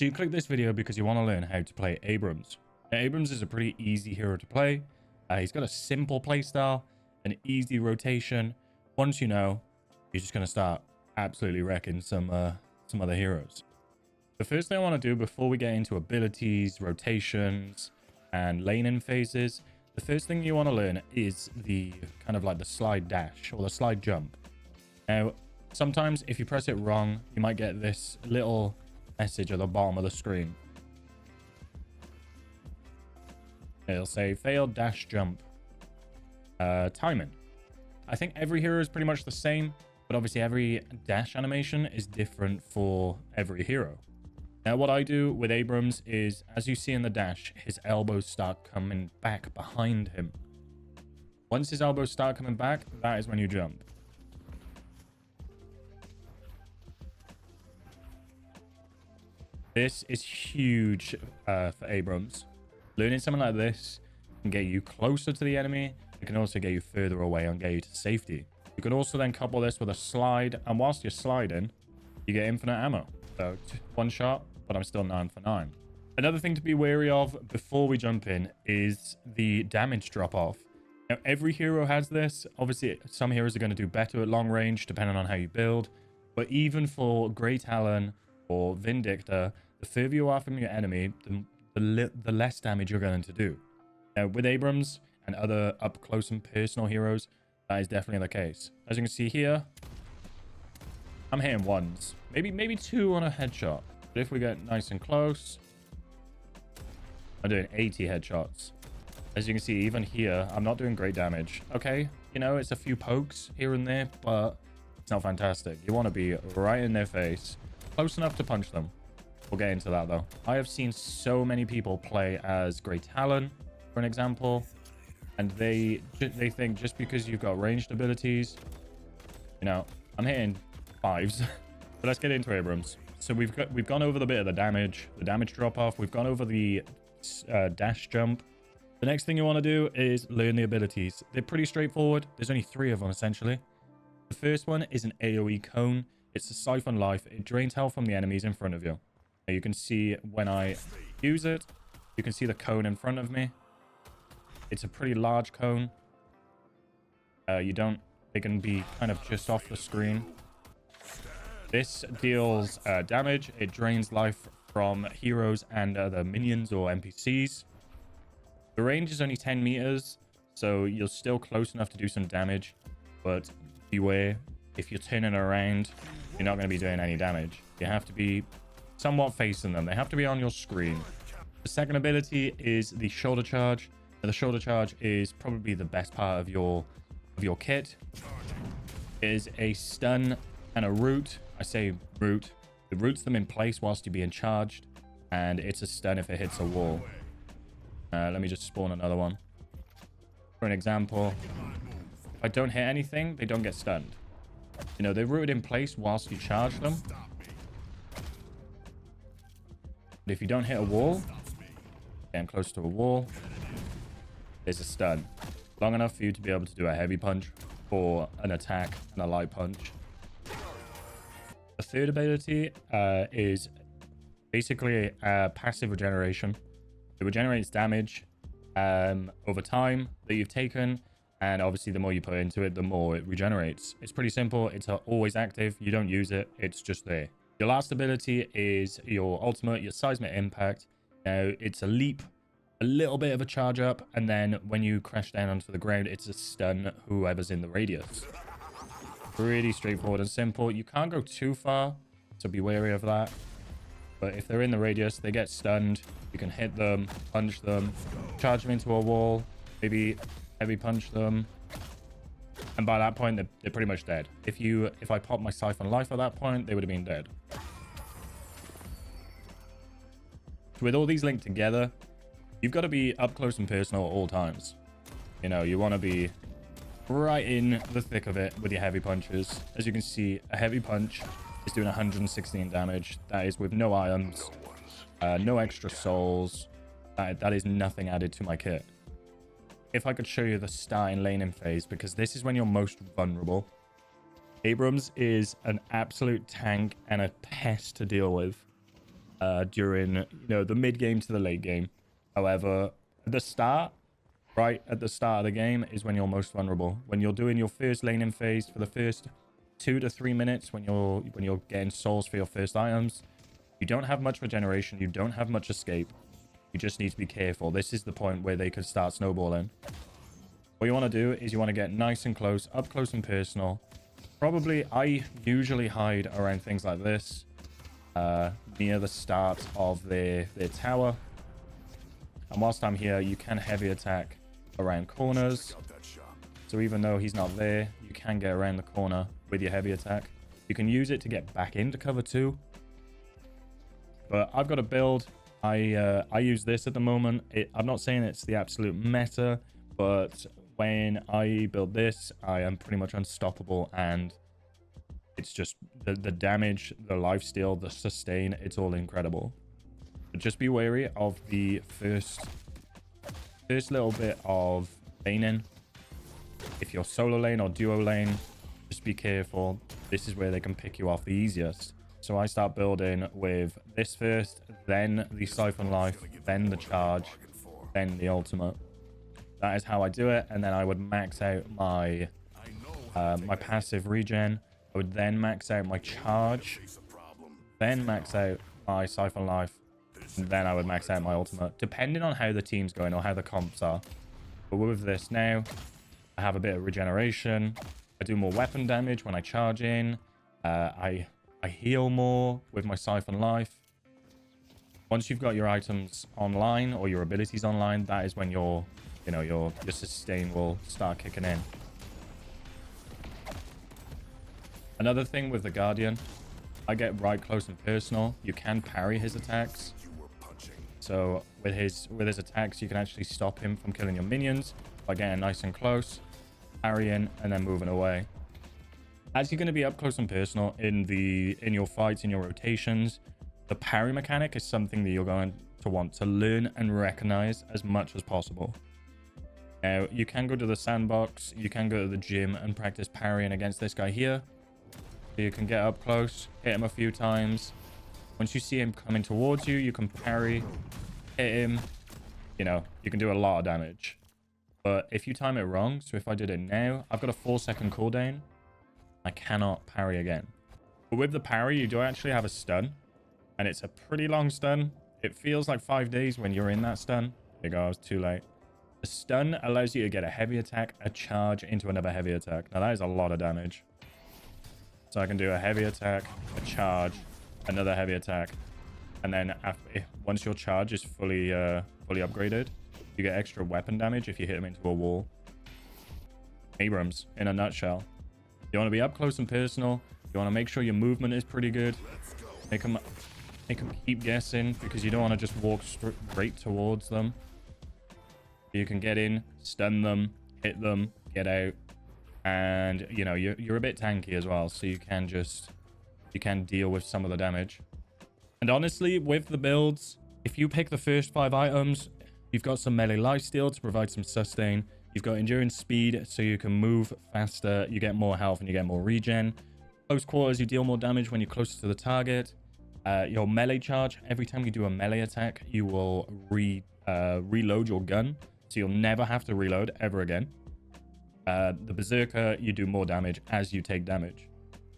So you click this video because you want to learn how to play Abrams. Now, Abrams is a pretty easy hero to play. He's got a simple playstyle, an easy rotation. Once you know, you're just going to start absolutely wrecking some other heroes. The first thing I want to do before we get into abilities, rotations, and laning phases, the first thing you want to learn is the kind of like the slide dash or the slide jump. Now, sometimes if you press it wrong, you might get this little message at the bottom of the screen. It'll say failed dash jump timing. I think every hero is pretty much the same, but obviously every dash animation is different for every hero. Now, what I do with Abrams is, as you see in the dash, his elbows start coming back behind him. Once his elbows start coming back, that is when you jump. This is huge for Abrams. Learning something like this can get you closer to the enemy. It can also get you further away and get you to safety. You can also then couple this with a slide, and whilst you're sliding, you get infinite ammo. So one shot, but I'm still 9 for 9. Another thing to be wary of before we jump in is the damage drop off. Now, every hero has this. Obviously, some heroes are going to do better at long range, depending on how you build. But even for Great Talon or Vindictor, the further you are from your enemy, the less damage you're going to do. Now, with Abrams and other up close and personal heroes, that is definitely the case. As you can see here, I'm hitting ones, maybe two on a headshot. But if we get nice and close, I'm doing 80 headshots. As you can see, even here, I'm not doing great damage. Okay, you know, it's a few pokes here and there, but it's not fantastic. You want to be right in their face, close enough to punch them. We'll get into that, though. I have seen so many people play as Great Talon, for an example, and they think just because you've got ranged abilities, you know, I'm hitting 5s. But let's get into Abrams. So we've gone over the bit of the damage drop off. We've gone over the dash jump. The next thing you want to do is learn the abilities. They're pretty straightforward. There's only 3 of them, essentially. The first one is an AoE cone. It's a siphon life. It drains health from the enemies in front of you. Now you can see when I use it, you can see the cone in front of me. It's a pretty large cone. They can be kind of just off the screen. This deals damage. It drains life from heroes and other minions or NPCs. The range is only 10 meters, so you're still close enough to do some damage. But beware, if you're turning around, you're not going to be doing any damage. You have to be somewhat facing them. They have to be on your screen. The second ability is the shoulder charge. Now, the shoulder charge is probably the best part of your kit. It is a stun and a root. I say root. It roots them in place whilst you're being charged, and it's a stun if it hits a wall. Let me just spawn another one. For an example, if I don't hit anything, they don't get stunned. You know, they're rooted in place whilst you charge them. But if you don't hit a wall, getting close to a wall, there's a stun. Long enough for you to be able to do a heavy punch or an attack and a light punch. The third ability is basically a passive regeneration. It regenerates damage over time that you've taken, and obviously the more you put into it, the more it regenerates. It's pretty simple. It's always active. You don't use it. It's just there. Your last ability is your ultimate, your seismic impact. Now, it's a leap, a little bit of a charge up, and then when you crash down onto the ground, it's a stun whoever's in the radius. Pretty straightforward and simple. You can't go too far, so be wary of that. But if they're in the radius, they get stunned. You can hit them, punch them, charge them into a wall, maybe heavy punch them. And by that point, they're pretty much dead. If I popped my siphon life at that point, they would have been dead. So with all these linked together, you've got to be up close and personal at all times. You know, you want to be right in the thick of it with your heavy punches. As you can see, a heavy punch is doing 116 damage. That is with no items, no extra souls. That is nothing added to my kit. If I could show you the starting laning phase, because this is when you're most vulnerable. Abrams is an absolute tank and a pest to deal with. during, you know, the mid game to the late game. However, at the start, right at the start of the game is when you're most vulnerable. When you're doing your first laning phase for the first 2 to 3 minutes, when you're getting souls for your first items, you don't have much regeneration, you don't have much escape. You just need to be careful. This is the point where they could start snowballing. What you want to do is you want to get nice and close, up close and personal. Probably, I usually hide around things like this, near the start of their tower. And whilst I'm here, you can heavy attack around corners. So even though he's not there, you can get around the corner with your heavy attack. You can use it to get back into cover too. But I've got a build. I use this at the moment. I'm not saying it's the absolute meta, but when I build this, I am pretty much unstoppable, and it's just the damage, the lifesteal, the sustain, it's all incredible. But just be wary of the first little bit of laning. If you're solo lane or duo lane, just be careful. This is where they can pick you off the easiest. So I start building with this first, then the Siphon Life, then the charge, then the ultimate. That is how I do it. And then I would max out my my passive regen. I would then max out my charge, then max out my Siphon Life, and then I would max out my ultimate, depending on how the team's going or how the comps are. But with this now, I have a bit of regeneration. I do more weapon damage when I charge in. I heal more with my Siphon Life. Once you've got your items online or your abilities online, that is when your sustain will start kicking in. Another thing with the Guardian, I get right close and personal. You can parry his attacks. So with his attacks, you can actually stop him from killing your minions by getting nice and close, parrying, and then moving away. As you're going to be up close and personal in your fights, in your rotations, the parry mechanic is something that you're going to want to learn and recognize as much as possible. Now, you can go to the sandbox, you can go to the gym and practice parrying against this guy here. So you can get up close, hit him a few times. Once you see him coming towards you, you can parry, hit him. You know, you can do a lot of damage. But if you time it wrong, so if I did it now, I've got a 4-second cooldown. I cannot parry again. But with the parry, you do actually have a stun. And it's a pretty long stun. It feels like 5 days when you're in that stun. There you go, I was too late. The stun allows you to get a heavy attack, a charge into another heavy attack. Now that is a lot of damage. So I can do a heavy attack, a charge, another heavy attack. And then once your charge is fully upgraded, you get extra weapon damage if you hit him into a wall. Abrams, in a nutshell. You want to be up close and personal. You want to make sure your movement is pretty good. Make them keep guessing, because you don't want to just walk straight towards them. You can get in, stun them, hit them, get out, and you know you're a bit tanky as well, so you can deal with some of the damage. And honestly, with the builds, if you pick the first 5 items, you've got some melee lifesteal to provide some sustain. You've got endurance speed, so you can move faster. You get more health and you get more regen. Close quarters, you deal more damage when you're closer to the target. Your melee charge, every time you do a melee attack, you will reload your gun. So you'll never have to reload ever again. The Berserker, you do more damage as you take damage.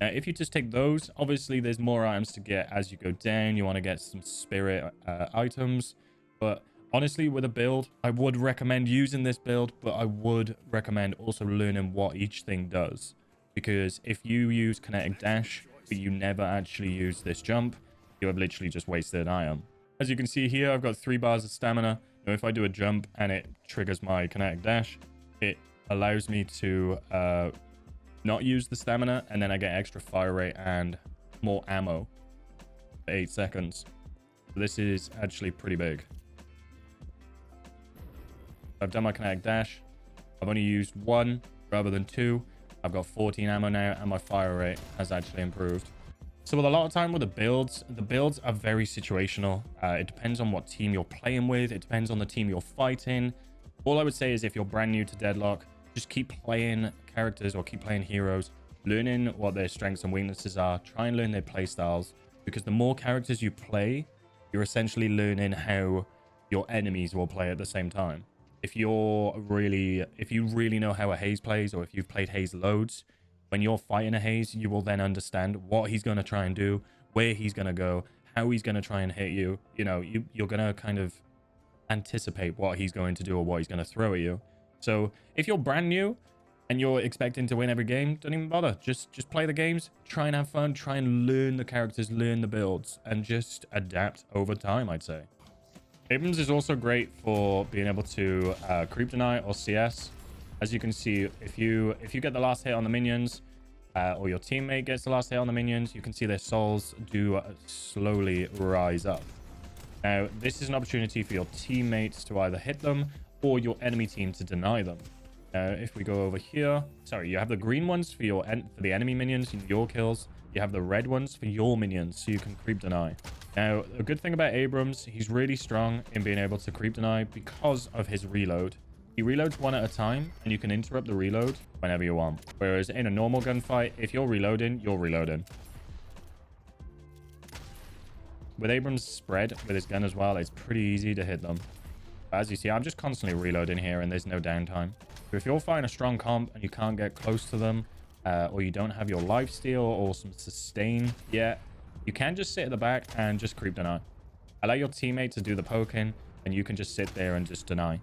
If you just take those, obviously there's more items to get as you go down. You want to get some spirit items. But honestly, with a build, I would recommend using this build, but I would recommend also learning what each thing does. Because if you use kinetic dash, but you never actually use this jump, you have literally just wasted an item. As you can see here, I've got 3 bars of stamina. Now, if I do a jump and it triggers my kinetic dash, it allows me to not use the stamina, and then I get extra fire rate and more ammo for 8 seconds. So this is actually pretty big. I've done my kinetic dash. I've only used 1 rather than 2. I've got 14 ammo now, and my fire rate has actually improved. So with a lot of time with the builds are very situational. It depends on what team you're playing with. It depends on the team you're fighting. All I would say is if you're brand new to Deadlock, just keep playing characters or keep playing heroes, learning what their strengths and weaknesses are. Try and learn their play styles, because the more characters you play, you're essentially learning how your enemies will play at the same time. If you really know how a haze plays, or if you've played haze loads, when you're fighting a haze, you will then understand what he's going to try and do, where he's going to go, how he's going to try and hit you. You know, you're going to kind of anticipate what he's going to do or what he's going to throw at you. So if you're brand new and you're expecting to win every game, don't even bother. Just play the games, try and have fun, try and learn the characters, learn the builds, and just adapt over time, I'd say. Abrams is also great for being able to creep deny or CS. As you can see, if you get the last hit on the minions, or your teammate gets the last hit on the minions, you can see their souls do slowly rise up. Now, this is an opportunity for your teammates to either hit them or your enemy team to deny them. If we go over here, sorry, you have the green ones for the enemy minions, your kills. You have the red ones for your minions, so you can creep deny. Now, a good thing about Abrams, he's really strong in being able to creep deny because of his reload. He reloads one at a time, and you can interrupt the reload whenever you want. Whereas in a normal gunfight, if you're reloading, you're reloading. With Abrams' spread with his gun as well, it's pretty easy to hit them. But as you see, I'm just constantly reloading here, and there's no downtime. So if you're fighting a strong comp and you can't get close to them, or you don't have your lifesteal or some sustain yet, you can just sit at the back and just creep deny. Allow your teammate to do the poking, and you can just sit there and just deny.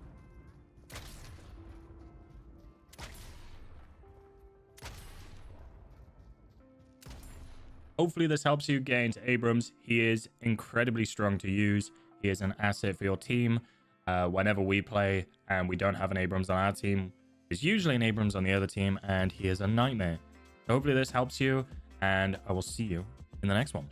Hopefully this helps you get into Abrams. He is incredibly strong to use. He is an asset for your team. Whenever we play and we don't have an Abrams on our team, there's usually an Abrams on the other team, and he is a nightmare. So hopefully this helps you, and I will see you in the next one.